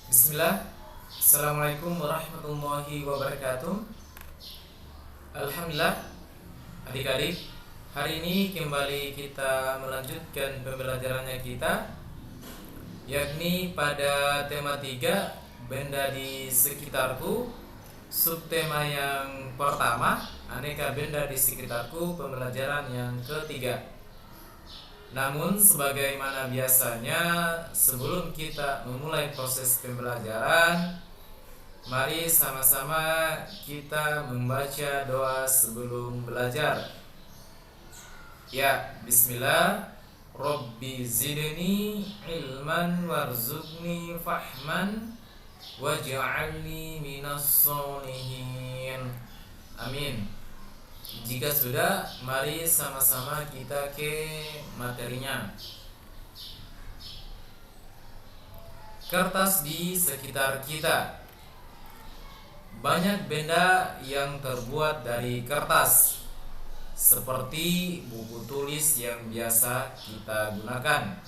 Bismillah. Assalamualaikum warahmatullahi wabarakatuh. Alhamdulillah, adik-adik, hari ini kembali kita melanjutkan pembelajarannya kita, yakni pada tema 3, benda di sekitarku. Subtema yang pertama, aneka benda di sekitarku, pembelajaran yang ketiga. Namun sebagaimana biasanya, sebelum kita memulai proses pembelajaran, mari sama-sama kita membaca doa sebelum belajar. Ya, bismillah. Rabbi zidni ilman warzuqni fahman waj'alni minas sholihin. Amin. Jika sudah, mari sama-sama kita ke materinya. Kertas di sekitar kita. Banyak benda yang terbuat dari kertas, seperti buku tulis yang biasa kita gunakan.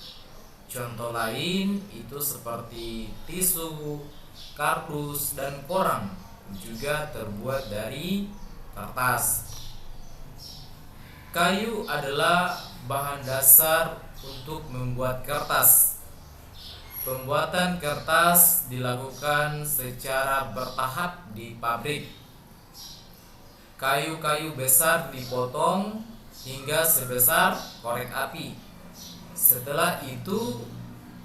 Contoh lain itu seperti tisu, kardus, dan koran juga terbuat dari kertas. Kayu adalah bahan dasar untuk membuat kertas. Pembuatan kertas dilakukan secara bertahap di pabrik. Kayu-kayu besar dipotong hingga sebesar korek api. Setelah itu,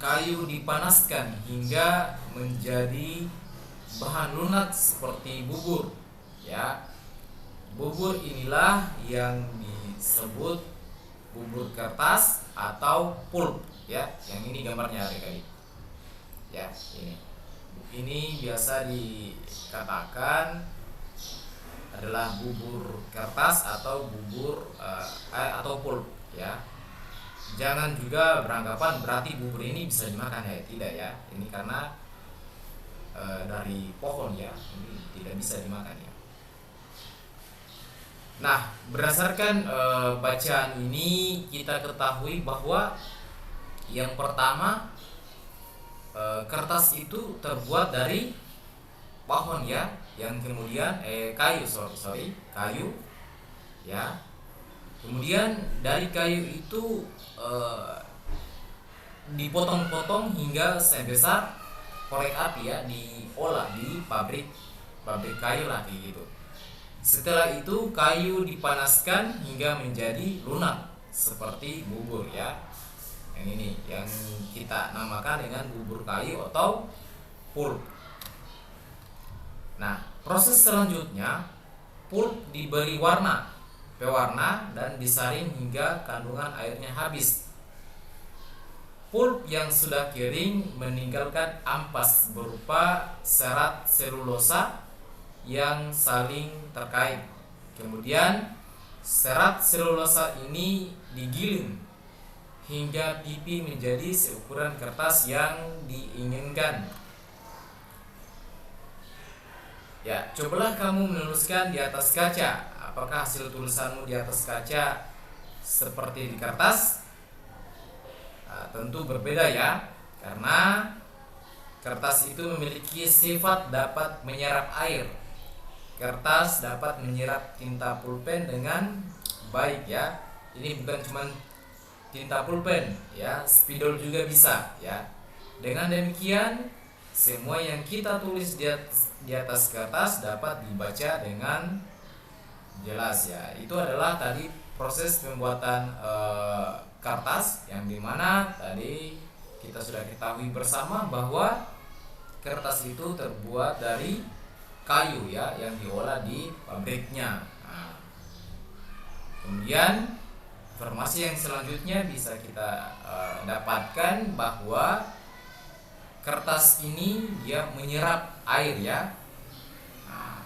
kayu dipanaskan hingga menjadi bahan lunak seperti bubur. Ya, bubur inilah yang disebut bubur kertas atau pulp. Ya, yang ini gambarnya adik-adik. Ya, ini biasa dikatakan adalah bubur kertas atau bubur atau pulp. Ya, jangan juga beranggapan berarti bubur ini bisa dimakan, ya, tidak, ya. Ini karena dari pohon, ya, ini tidak bisa dimakan, ya. Nah, berdasarkan bacaan ini kita ketahui bahwa yang pertama, kertas itu terbuat dari pohon, ya, yang kemudian kayu, ya. Kemudian dari kayu itu dipotong-potong hingga sebesar korek api, ya, diolah di pabrik kayu lah, kayak gitu. Setelah itu kayu dipanaskan hingga menjadi lunak seperti bubur, ya. Yang ini yang kita namakan dengan bubur kayu atau pulp. Nah, proses selanjutnya, pulp diberi pewarna dan disaring hingga kandungan airnya habis. Pulp yang sudah kering meninggalkan ampas berupa serat selulosa yang saling terkait. Kemudian serat selulosa ini digiling hingga pipi menjadi seukuran kertas yang diinginkan. Ya, cobalah kamu menuliskan di atas kaca. Apakah hasil tulisanmu di atas kaca seperti di kertas? Nah, tentu berbeda, ya, karena kertas itu memiliki sifat dapat menyerap air. Kertas dapat menyerap tinta pulpen dengan baik, ya. Ini bukan cuma tinta pulpen, ya, spidol juga bisa, ya. Dengan demikian, semua yang kita tulis di atas kertas dapat dibaca dengan jelas, ya. Itu adalah tadi proses pembuatan kertas, yang dimana tadi kita sudah ketahui bersama bahwa kertas itu terbuat dari kayu, ya, yang diolah di pabriknya. Nah, kemudian informasi yang selanjutnya bisa kita dapatkan bahwa kertas ini dia menyerap air, ya. Nah,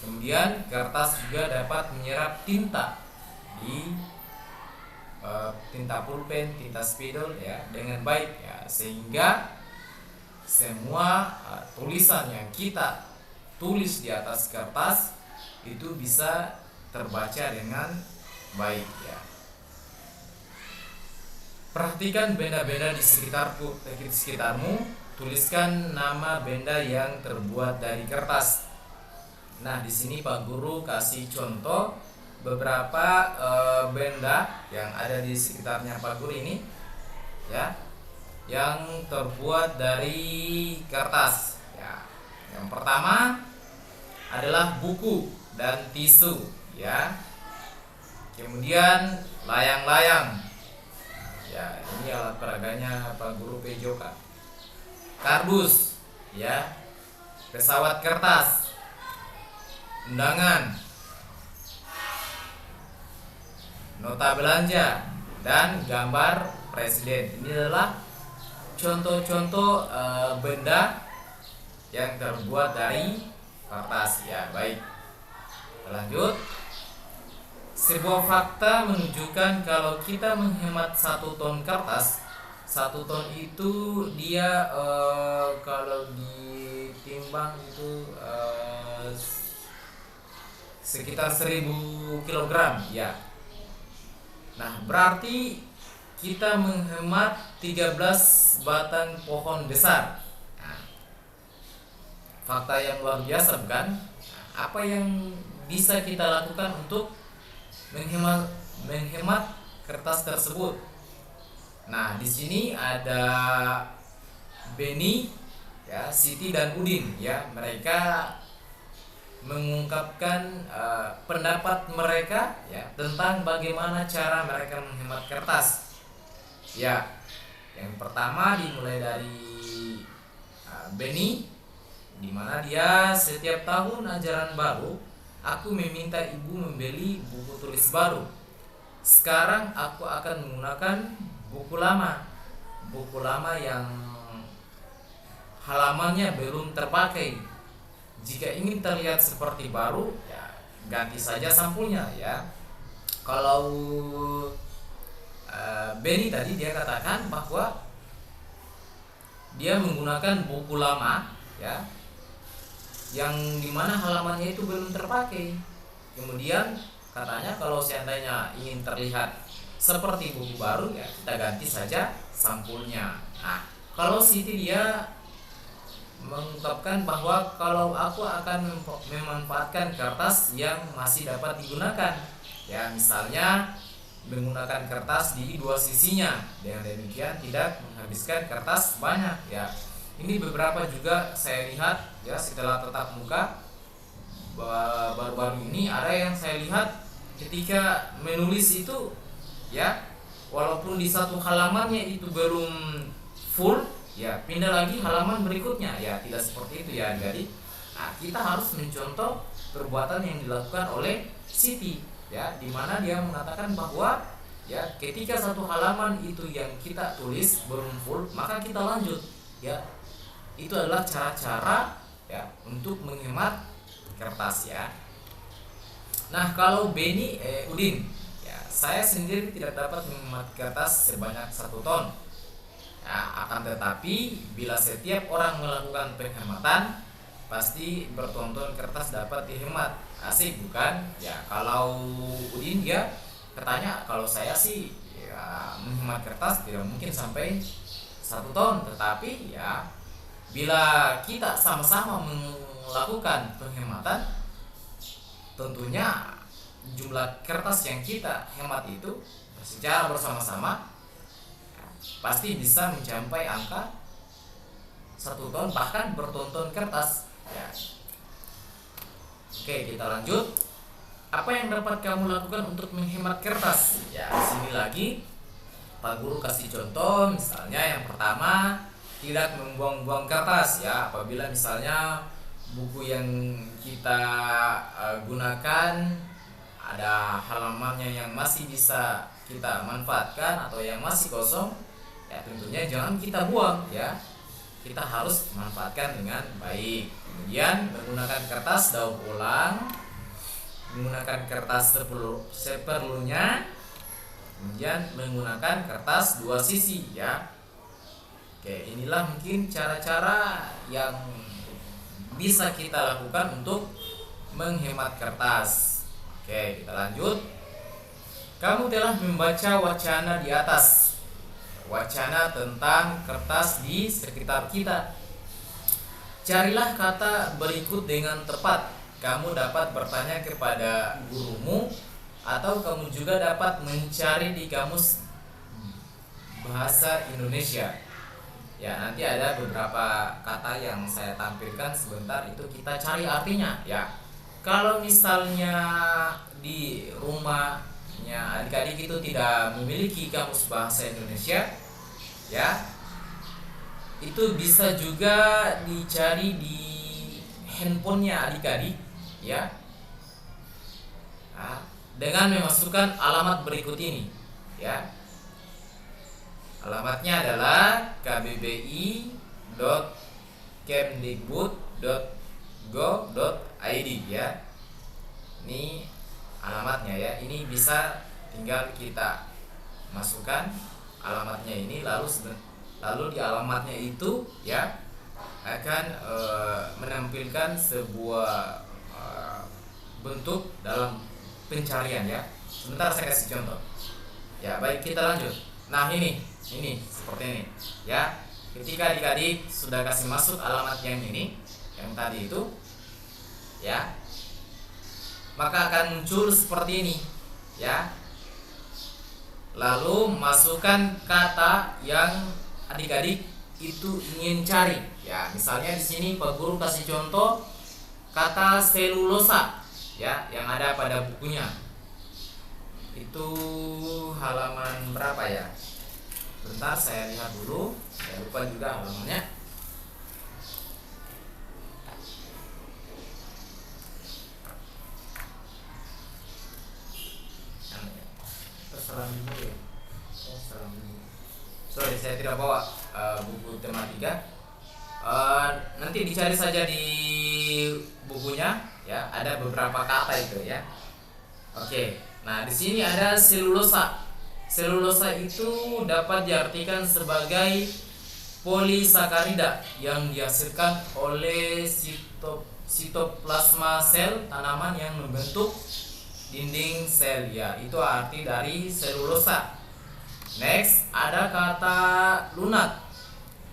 kemudian kertas juga dapat menyerap tinta di tinta pulpen, tinta spidol, ya, dengan baik, ya, sehingga semua tulisan yang kita tulis di atas kertas itu bisa terbaca dengan baik, ya. Perhatikan benda-benda di sekitarmu. Tuliskan nama benda yang terbuat dari kertas. Nah, di sini Pak Guru kasih contoh beberapa benda yang ada di sekitarnya Pak Guru ini, ya, yang terbuat dari kertas. Ya, yang pertama adalah buku dan tisu, ya. Kemudian layang-layang. Ya, ini alat peraganya Pak Guru Pejoka. Kardus, ya. Pesawat kertas. Undangan. Nota belanja dan gambar presiden. Ini adalah contoh-contoh benda yang terbuat dari kertas, ya. Baik, lanjut. Sebuah fakta menunjukkan kalau kita menghemat 1 ton kertas, 1 ton itu dia kalau ditimbang itu sekitar 1000 kg, ya. Nah, berarti kita menghemat 13 batang pohon besar. Nah, fakta yang luar biasa, bukan? Nah, apa yang bisa kita lakukan untuk menghemat kertas tersebut? Nah, di sini ada Beni, ya, Siti dan Udin, ya. Mereka mengungkapkan pendapat mereka, ya, tentang bagaimana cara mereka menghemat kertas. Ya, yang pertama dimulai dari Beni, di mana dia setiap tahun ajaran baru aku meminta ibu membeli buku tulis baru. Sekarang aku akan menggunakan buku lama yang halamannya belum terpakai. Jika ingin terlihat seperti baru, ya, ganti saja sampulnya, ya. Kalau Beni tadi dia katakan bahwa dia menggunakan buku lama, ya, yang dimana halamannya itu belum terpakai. Kemudian katanya kalau seandainya ingin terlihat seperti buku baru, ya, kita ganti saja sampulnya. Nah, kalau Siti dia mengungkapkan bahwa kalau aku akan memanfaatkan kertas yang masih dapat digunakan, ya, misalnya menggunakan kertas di 2 sisinya, dengan demikian tidak menghabiskan kertas banyak, ya. Ini beberapa juga saya lihat, ya, setelah tatap muka baru-baru ini ada yang saya lihat ketika menulis itu, ya, walaupun di 1 halamannya itu belum full, ya, pindah lagi halaman berikutnya, ya. Tidak seperti itu, ya. Jadi kita harus mencontoh perbuatan yang dilakukan oleh Siti, ya, dimana dia mengatakan bahwa, ya, ketika 1 halaman itu yang kita tulis belum full, maka kita lanjut, ya. Itu adalah cara-cara, ya, untuk menghemat kertas, ya. Nah, kalau Beni Udin, ya, saya sendiri tidak dapat menghemat kertas sebanyak 1 ton. Nah, akan tetapi bila setiap orang melakukan penghematan, pasti bertonton kertas dapat dihemat. Asik, bukan? Ya, kalau Udin dia katanya kalau saya sih, ya, menghemat kertas tidak mungkin sampai 1 ton, tetapi, ya, bila kita sama-sama melakukan penghematan, tentunya jumlah kertas yang kita hemat itu secara bersama-sama pasti bisa mencapai angka 1 ton, bahkan bertonton kertas, ya. Oke, kita lanjut. Apa yang dapat kamu lakukan untuk menghemat kertas? Ya, sini lagi Pak Guru kasih contoh. Misalnya yang pertama, tidak membuang-buang kertas, ya. Apabila misalnya buku yang kita gunakan ada halamannya yang masih bisa kita manfaatkan atau yang masih kosong, ya, tentunya jangan kita buang, ya. Kita harus manfaatkan dengan baik. Kemudian menggunakan kertas daur ulang, menggunakan kertas seperlunya, kemudian menggunakan kertas 2 sisi, ya. Oke, inilah mungkin cara-cara yang bisa kita lakukan untuk menghemat kertas. Oke, kita lanjut. Kamu telah membaca wacana di atas. wacana tentang kertas di sekitar kita. Carilah kata berikut dengan tepat. Kamu dapat bertanya kepada gurumu, atau kamu juga dapat mencari di kamus bahasa Indonesia. Ya, nanti ada beberapa kata yang saya tampilkan sebentar, itu kita cari artinya ya. Kalau misalnya di rumahnya adik-adik itu tidak memiliki kamus bahasa Indonesia, ya, itu bisa juga dicari di handphonenya adik-adik, ya. Nah, dengan memasukkan alamat berikut ini, ya. Alamatnya adalah kbbi.kemdikbud.go.id, ya. Ini alamatnya, ya. Ini bisa tinggal kita masukkan alamatnya ini, lalu di alamatnya itu, ya, akan menampilkan sebuah bentuk dalam pencarian, ya. Sebentar saya kasih contoh. Ya, baik, kita lanjut. Nah, ini seperti ini, ya. Ketika adik-adik sudah kasih masuk alamat yang ini, yang tadi itu, ya, maka akan muncul seperti ini, ya. Lalu masukkan kata yang adik-adik itu ingin cari, ya. Misalnya di sini Pak Guru kasih contoh kata selulosa, ya, yang ada pada bukunya. Itu halaman berapa, ya? Bentar saya lihat dulu, saya lupa juga halamannya. Terserah dulu, ya. Sorry, saya tidak bawa buku tematika. Nanti dicari saja di bukunya, ya. Ada beberapa kata itu, ya. Oke. Nah, di sini ada selulosa. Selulosa itu dapat diartikan sebagai polisakarida yang dihasilkan oleh sitoplasma sel tanaman yang membentuk dinding sel, ya. Itu arti dari selulosa. Next, ada kata lunak.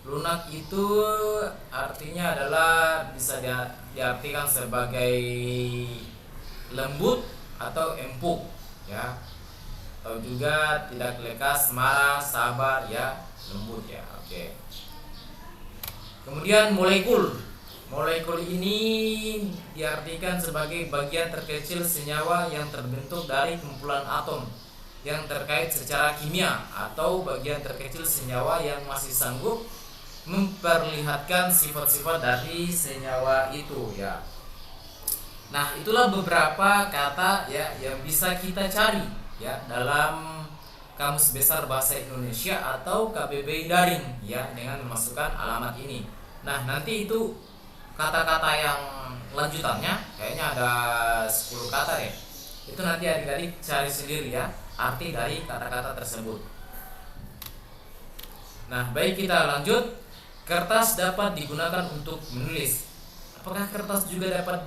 Lunak itu artinya adalah bisa diartikan sebagai lembut atau empuk, ya. Atau juga tidak lekas, marah, sabar, ya, lembut, ya. Oke. Kemudian molekul. Molekul ini diartikan sebagai bagian terkecil senyawa yang terbentuk dari kumpulan atom yang terkait secara kimia, atau bagian terkecil senyawa yang masih sanggup memperlihatkan sifat-sifat dari senyawa itu, ya. Nah, itulah beberapa kata, ya, yang bisa kita cari, ya, dalam Kamus Besar Bahasa Indonesia atau KBBI Daring, ya, dengan memasukkan alamat ini. Nah, nanti itu kata-kata yang lanjutannya kayaknya ada 10 kata, ya. Itu nanti adik-adik cari sendiri, ya, arti dari kata-kata tersebut. Nah, baik, kita lanjut. Kertas dapat digunakan untuk menulis. Apakah kertas juga dapat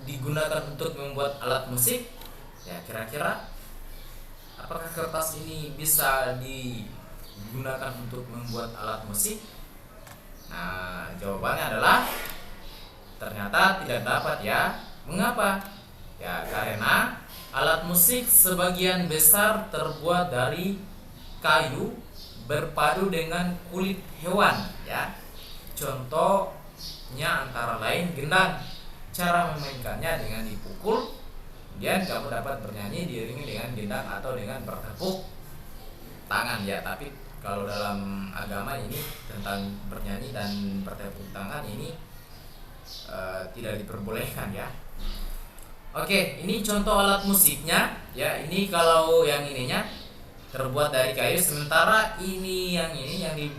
digunakan untuk membuat alat musik? Ya, kira-kira apakah kertas ini bisa digunakan untuk membuat alat musik? Nah, jawabannya adalah ternyata tidak dapat, ya. Mengapa? Ya, karena alat musik sebagian besar terbuat dari kayu berpadu dengan kulit hewan, ya. Contohnya antara lain gendang. Cara memainkannya dengan dipukul, kemudian kamu dapat bernyanyi diiringi dengan gendang atau dengan bertepuk tangan, ya. Tapi kalau dalam agama ini tentang bernyanyi dan bertepuk tangan ini tidak diperbolehkan, ya. Oke, ini contoh alat musiknya, ya. Ini kalau yang ininya terbuat dari kayu, sementara ini yang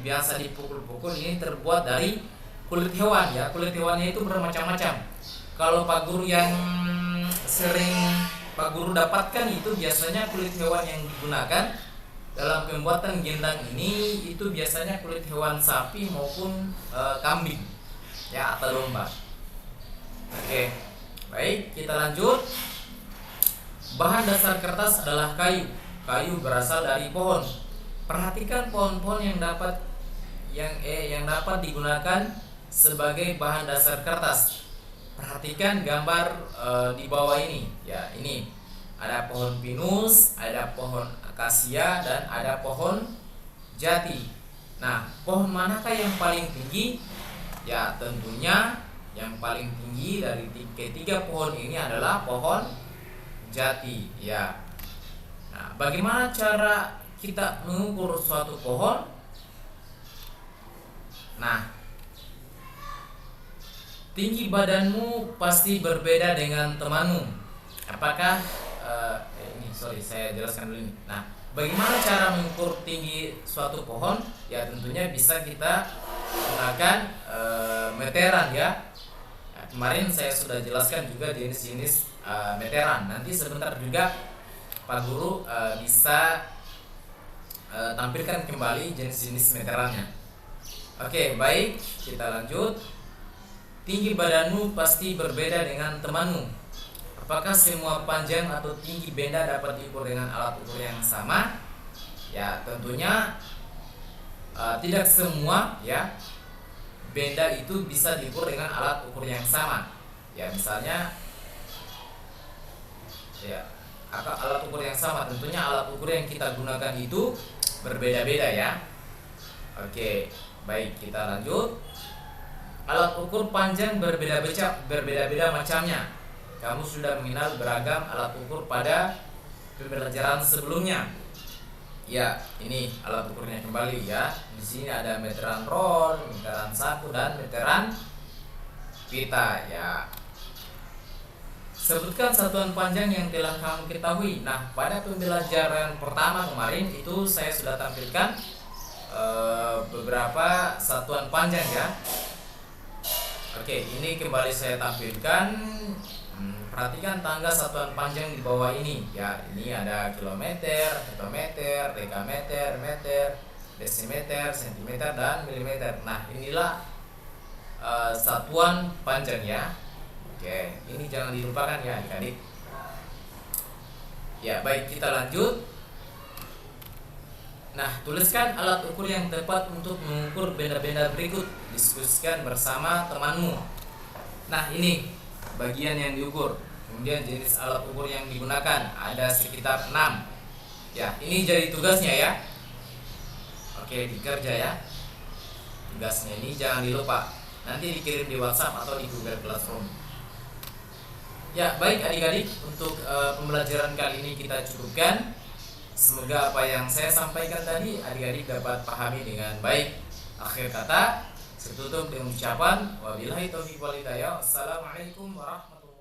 biasa dipukul-pukul ini terbuat dari kulit hewan, ya. Kulit hewannya itu bermacam-macam. Kalau Pak Guru yang sering Pak Guru dapatkan itu biasanya kulit hewan yang digunakan dalam pembuatan gendang ini itu biasanya kulit hewan sapi maupun kambing, ya, atau domba. Oke, baik, kita lanjut. Bahan dasar kertas adalah kayu. Kayu berasal dari pohon. Perhatikan pohon-pohon yang dapat digunakan sebagai bahan dasar kertas. Perhatikan gambar di bawah ini. Ya, ini ada pohon pinus, ada pohon akasia, dan ada pohon jati. Nah, pohon manakah yang paling tinggi? Ya, tentunya yang paling tinggi dari ketiga pohon ini adalah pohon jati. Ya. Nah, bagaimana cara kita mengukur suatu pohon? Nah, tinggi badanmu pasti berbeda dengan temanmu. Apakah saya jelaskan dulu ini. Nah, bagaimana cara mengukur tinggi suatu pohon? Ya, tentunya bisa kita gunakan meteran ya. Nah, kemarin saya sudah jelaskan juga jenis-jenis meteran. Nanti sebentar juga Pak Guru bisa tampilkan kembali jenis-jenis meterannya. Oke, baik, kita lanjut. Tinggi badanmu pasti berbeda dengan temanmu. Apakah semua panjang atau tinggi benda dapat diukur dengan alat ukur yang sama? Ya, tentunya tidak semua ya benda itu bisa diukur dengan alat ukur yang sama. Ya, misalnya ya, alat ukur yang sama, tentunya alat ukur yang kita gunakan itu berbeda-beda ya. Oke, baik, kita lanjut. Alat ukur panjang berbeda-beda macamnya. Kamu sudah mengenal beragam alat ukur pada pembelajaran sebelumnya. Ya, ini alat ukurnya kembali ya. Di sini ada meteran roll, meteran saku, dan meteran pita ya. Sebutkan satuan panjang yang telah kamu ketahui. Nah, pada pembelajaran pertama kemarin itu saya sudah tampilkan beberapa satuan panjang ya. Oke, ini kembali saya tampilkan. Perhatikan tangga satuan panjang di bawah ini. Ya, ini ada kilometer, hektometer, dekameter, meter, desimeter, sentimeter, dan milimeter. Nah, inilah satuan panjang ya. Oke, ini jangan dilupakan ya adik-adik. Ya, baik, kita lanjut. Nah, tuliskan alat ukur yang tepat untuk mengukur benda-benda berikut. Diskusikan bersama temanmu. Nah, ini bagian yang diukur. Kemudian jenis alat ukur yang digunakan ada sekitar 6. Ya, ini jadi tugasnya ya. Oke, dikerja ya. Tugasnya ini jangan dilupa. Nanti dikirim di WhatsApp atau di Google Classroom. Ya, baik adik-adik, untuk pembelajaran kali ini kita cukupkan. Semoga apa yang saya sampaikan tadi adik-adik dapat pahami dengan baik. Akhir kata, saya tutup dengan ucapan wabillahi taufiq wal hidayah. Assalamualaikum warahmatullahi wabarakatuh.